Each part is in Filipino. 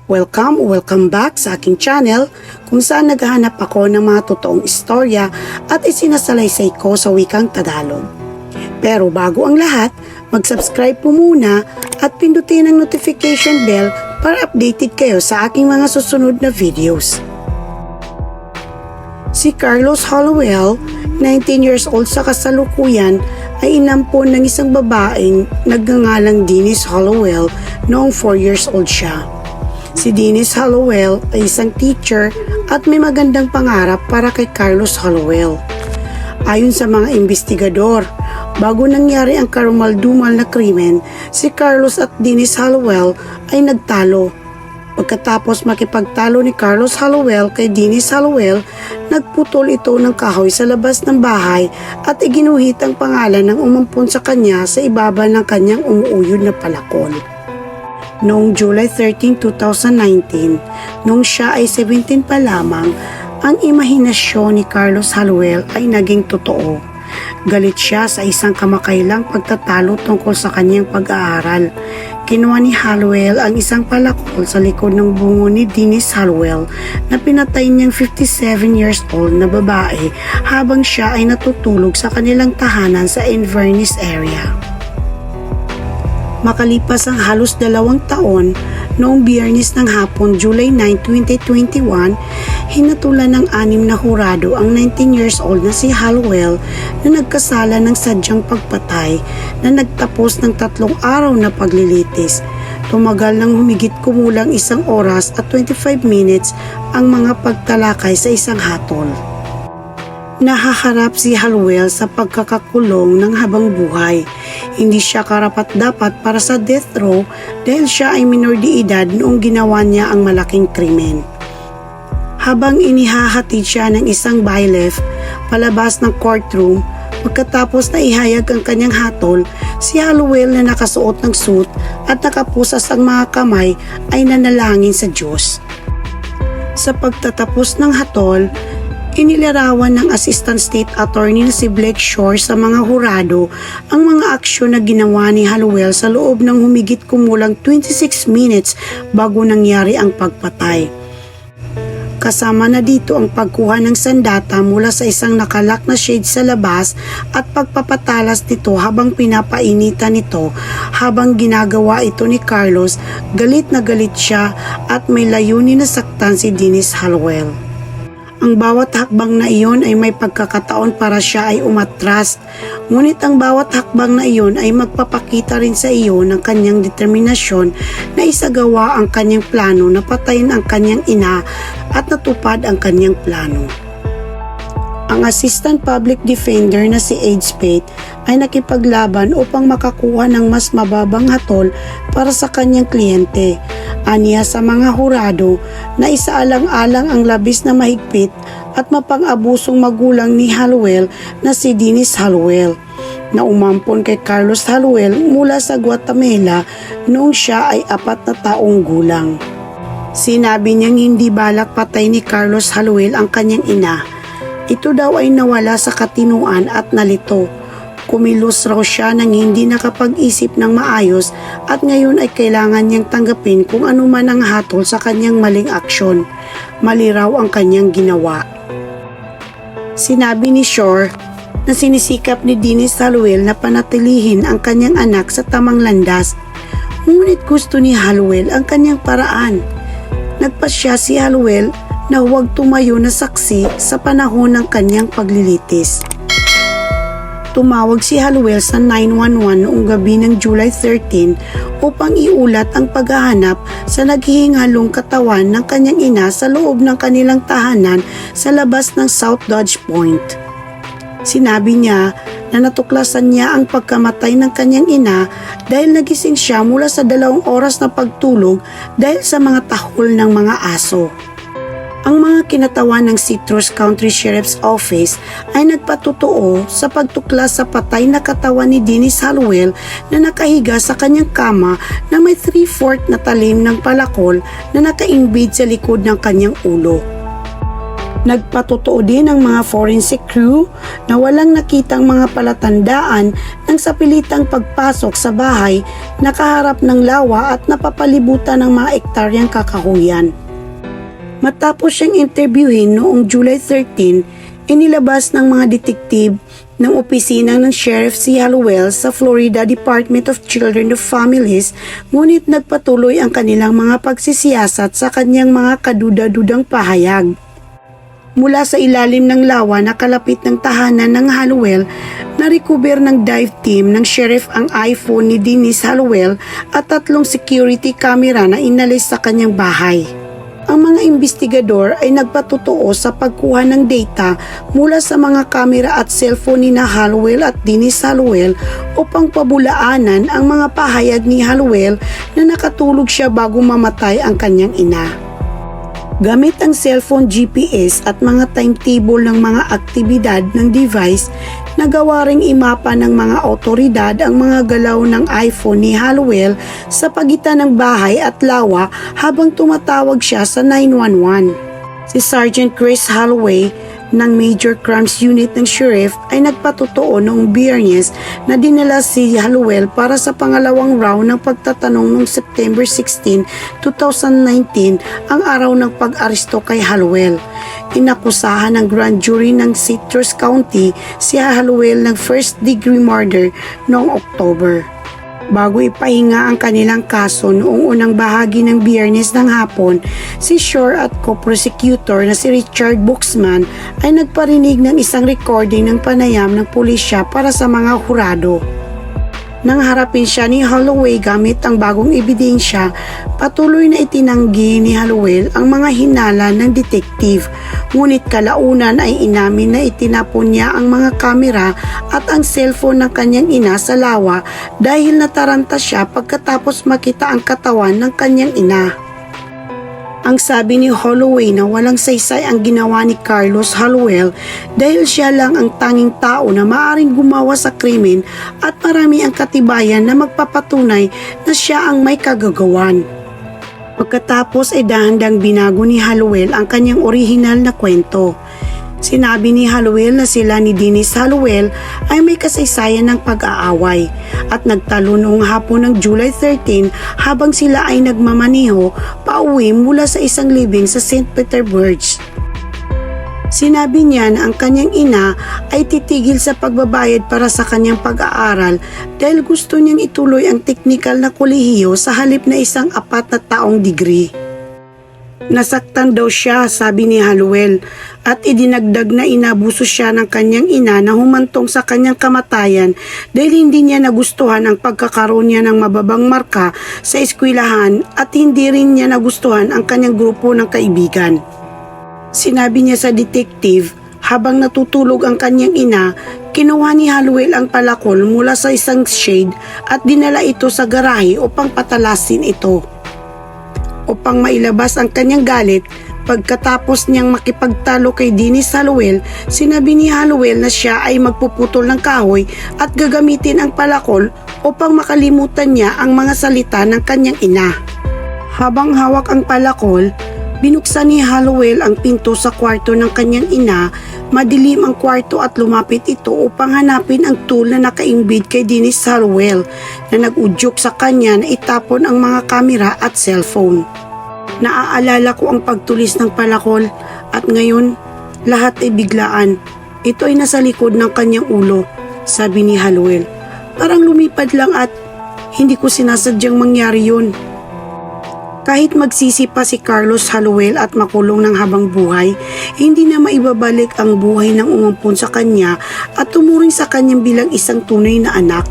Welcome back sa aking channel kung saan naghahanap ako ng mga totoong istorya at isinasalaysay ko sa wikang Tagalog. Pero bago ang lahat, mag-subscribe po muna at pindutin ang notification bell para updated kayo sa aking mga susunod na videos. Si Carlos Hallowell, 19 years old sa kasalukuyan, ay inampon ng isang babaeng nagngangalang Denise Hallowell noong 4 years old siya. Si Denise Hallowell ay isang teacher at may magandang pangarap para kay Carlos Hallowell. Ayon sa mga investigador, bago nangyari ang karumaldumal na krimen, si Carlos at Denise Hallowell ay nagtalo. Pagkatapos makipagtalo ni Carlos Hallowell kay Denise Hallowell, nagputol ito ng kahoy sa labas ng bahay at iginuhit ang pangalan ng umampon sa kanya sa ibaba ng kanyang umuuyod na palakol. Noong July 13, 2019, noong siya ay 17 pa lamang, ang imahinasyon ni Carlos Hallowell ay naging totoo. Galit siya sa isang kamakailang pagtatalo tungkol sa kanyang pag-aaral. Kinuha ni Hallowell ang isang palakol sa likod ng bungo ni Denise Hallowell na pinatay niyang 57 years old na babae habang siya ay natutulog sa kanilang tahanan sa Inverness area. Makalipas ang halos 2 taon, noong Biyernes ng hapon, July 9, 2021, hinatulan ng 6 na hurado ang 19 years old na si Hallowell na nagkasala ng sadyang pagpatay na nagtapos ng 3 araw na paglilitis. Tumagal ng humigit kumulang 1 oras at 25 minutes ang mga pagtalakay sa isang hatol. Nahaharap si Hallowell sa pagkakakulong ng habang buhay. Hindi siya karapat-dapat para sa death row dahil siya ay minor de edad noong ginawa niya ang malaking krimen. Habang inihahatid siya ng isang bailiff palabas ng courtroom, pagkatapos na ihayag ang kanyang hatol, si Hallowell na nakasuot ng suit at nakapusas ang mga kamay ay nanalangin sa Diyos. Sa pagtatapos ng hatol, inilarawan ng Assistant State Attorney na si Blake Shore sa mga hurado ang mga aksyon na ginawa ni Hallowell sa loob ng humigit kumulang 26 minutes bago nangyari ang pagpatay. Kasama na dito ang pagkuha ng sandata mula sa isang nakalak na shade sa labas at pagpapatalas nito habang pinapainitan nito. Habang ginagawa ito ni Carlos, galit na galit siya at may layunin na saktan si Denise Hallowell. Ang bawat hakbang na iyon ay may pagkakataon para siya ay umatras, ngunit ang bawat hakbang na iyon ay magpapakita rin sa iyo ng kanyang determinasyon na isagawa ang kanyang plano na patayin ang kanyang ina at natupad ang kanyang plano. Ang Assistant Public Defender na si Ed Spade ay nakipaglaban upang makakuha ng mas mababang hatol para sa kanyang kliyente. Aniya sa mga hurado na isaalang-alang ang labis na mahigpit at mapang-abusong magulang ni Hallowell na si Denise Hallowell, na umampon kay Carlos Hallowell mula sa Guatemala noong siya ay 4 na taong gulang. Sinabi niyang hindi balak patay ni Carlos Hallowell ang kanyang ina. Ito daw ay nawala sa katinuan at nalito. Kumilos raw siya nang hindi nakapag-isip ng maayos at ngayon ay kailangan niyang tanggapin kung ano man ang hatol sa kanyang maling aksyon. Mali raw ang kanyang ginawa. Sinabi ni Shore na sinisikap ni Denise Hallowell na panatilihin ang kanyang anak sa tamang landas. Ngunit gusto ni Hallowell ang kanyang paraan. Nagpasya si Hallowell na huwag tumayo na saksi sa panahon ng kanyang paglilitis. Tumawag si Hallowell sa 911 noong gabi ng July 13 upang iulat ang paghahanap sa naghihingalong katawan ng kanyang ina sa loob ng kanilang tahanan sa labas ng South Dodge Point. Sinabi niya na natuklasan niya ang pagkamatay ng kanyang ina dahil nagising siya mula sa 2 oras na pagtulog dahil sa mga tahol ng mga aso. Ang mga kinatawan ng Citrus County Sheriff's Office ay nagpatotoo sa pagtuklas sa patay na katawan ni Denise Hallowell na nakahiga sa kanyang kama na may 3/4 na talim ng palakol na nakaimbid sa likod ng kanyang ulo. Nagpatotoo din ang mga forensic crew na walang nakitang mga palatandaan ng sapilitang pagpasok sa bahay nakaharap ng lawa at napapalibutan ng mga ektaryang kakahuyan. Matapos siyang interviewin noong July 13, inilabas ng mga detektib ng opisina ng Sheriff si Hallowell sa Florida Department of Children and Families, ngunit nagpatuloy ang kanilang mga pagsisiyasat sa kanyang mga kaduda-dudang pahayag. Mula sa ilalim ng lawa na kalapit ng tahanan ng Hallowell, na-recover ng dive team ng sheriff ang iPhone ni Dennis Hallowell at 3 security camera na inalis sa kanyang bahay. Ang mga investigador ay nagpatotoo sa pagkuha ng data mula sa mga kamera at cellphone ni Hallowell at Dennis Hallowell upang pabulaanan ang mga pahayag ni Hallowell na nakatulog siya bago mamatay ang kanyang ina. Gamit ang cellphone GPS at mga timetable ng mga aktibidad ng device, nagawa ring imapa ng mga otoridad ang mga galaw ng iPhone ni Hallowell sa pagitan ng bahay at lawa habang tumatawag siya sa 911. Si Sergeant Chris Holloway ng Major Crimes Unit ng Sheriff ay nagpatotoo noong Biyernes na dinala si Hallowell para sa pangalawang round ng pagtatanong noong September 16, 2019, ang araw ng pag-aresto kay Hallowell. Inakusahan ng grand jury ng Citrus County si Hallowell ng first-degree murder noong October. Bago ipahinga ang kanilang kaso noong unang bahagi ng Biyernes ng hapon, si Shore at co-prosecutor na si Richard Buxman ay nagparinig ng isang recording ng panayam ng pulisya para sa mga hurado. Nang harapin siya ni Holloway gamit ang bagong ebidensya, patuloy na itinanggi ni Hallowell ang mga hinala ng detective. Ngunit kalaunan ay inamin na itinapon niya ang mga kamera at ang cellphone ng kanyang ina sa lawa dahil nataranta siya pagkatapos makita ang katawan ng kanyang ina. Ang sabi ni Holloway na walang saysay ang ginawa ni Carlos Hallowell dahil siya lang ang tanging tao na maaaring gumawa sa krimen at marami ang katibayan na magpapatunay na siya ang may kagagawan. Pagkatapos ay dahandang binago ni Hallowell ang kanyang orihinal na kwento. Sinabi ni Hallowell na sila ni Dennis Hallowell ay may kasaysayan ng pag-aaway at nagtalo noong hapon ng July 13 habang sila ay nagmamaniho pauwi mula sa isang libing sa St. Petersburg. Sinabi niya na ang kanyang ina ay titigil sa pagbabayad para sa kanyang pag-aaral dahil gusto niyang ituloy ang teknikal na kolehiyo sa halip na isang 4 na taong degree. Nasaktan daw siya, sabi ni Hallowell, at idinagdag na inabuso siya ng kanyang ina na humantong sa kanyang kamatayan dahil hindi niya nagustuhan ang pagkakaroon niya ng mababang marka sa eskwelahan at hindi rin niya nagustuhan ang kanyang grupo ng kaibigan. Sinabi niya sa detective, habang natutulog ang kanyang ina, kinuha ni Hallowell ang palakol mula sa isang shade at dinala ito sa garahe upang patalasin ito. Upang mailabas ang kanyang galit, pagkatapos niyang makipagtalo kay Dennis Hallowell, sinabi ni Hallowell na siya ay magpuputol ng kahoy at gagamitin ang palakol upang makalimutan niya ang mga salita ng kanyang ina. Habang hawak ang palakol, binuksan ni Hallowell ang pinto sa kwarto ng kanyang ina. Madilim ang kwarto at lumapit ito upang hanapin ang tool na nakaimbid kay Dennis Hallowell na nag-udyok sa kanya na itapon ang mga kamera at cellphone. Naaalala ko ang pagtulis ng palakol at ngayon lahat ay biglaan. Ito ay nasa likod ng kanyang ulo, sabi ni Hallowell. Parang lumipad lang at hindi ko sinasadyang mangyari yun. Kahit magsisi pa si Carlos Hallowell at makulong ng habang buhay, hindi na maibabalik ang buhay ng umampon sa kanya at tumuring sa kanyang bilang isang tunay na anak.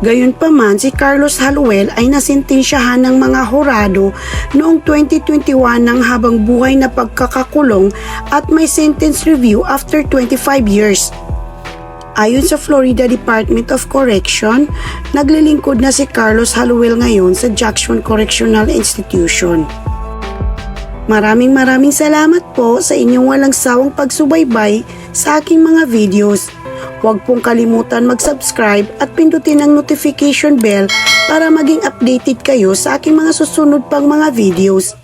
Gayunpaman, si Carlos Hallowell ay nasintensyahan ng mga hurado noong 2021 ng habang buhay na pagkakakulong at may sentence review after 25 years. Ayon sa Florida Department of Correction, naglilingkod na si Carlos Hallowell ngayon sa Jackson Correctional Institution. Maraming salamat po sa inyong walang sawang pagsubaybay sa aking mga videos. Huwag pong kalimutan mag-subscribe at pindutin ang notification bell para maging updated kayo sa aking mga susunod pang mga videos.